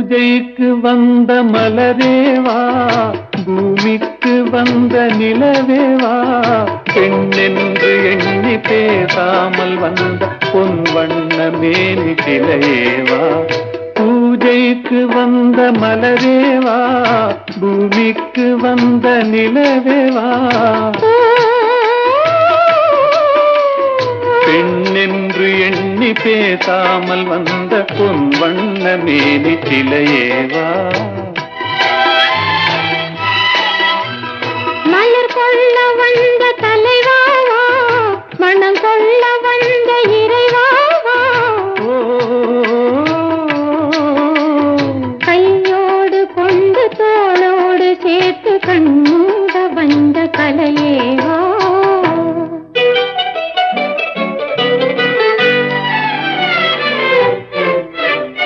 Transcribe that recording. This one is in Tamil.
பூஜைக்கு வந்த மலரேவா, பூமிக்கு வந்த நிலவேவா, பெண்ணென்று எண்ணி பேசாமல் வந்த பொன் வண்ண மேனி சிலையேவா. பூஜைக்கு வந்த மலரேவா, பூமிக்கு வந்த நிலவேவா, பெண்ணென்று எண்ணி பேசாமல் வந்த பொன் வண்ண மேனி சிலையேவா. மலர் கொள்ள வந்த தலை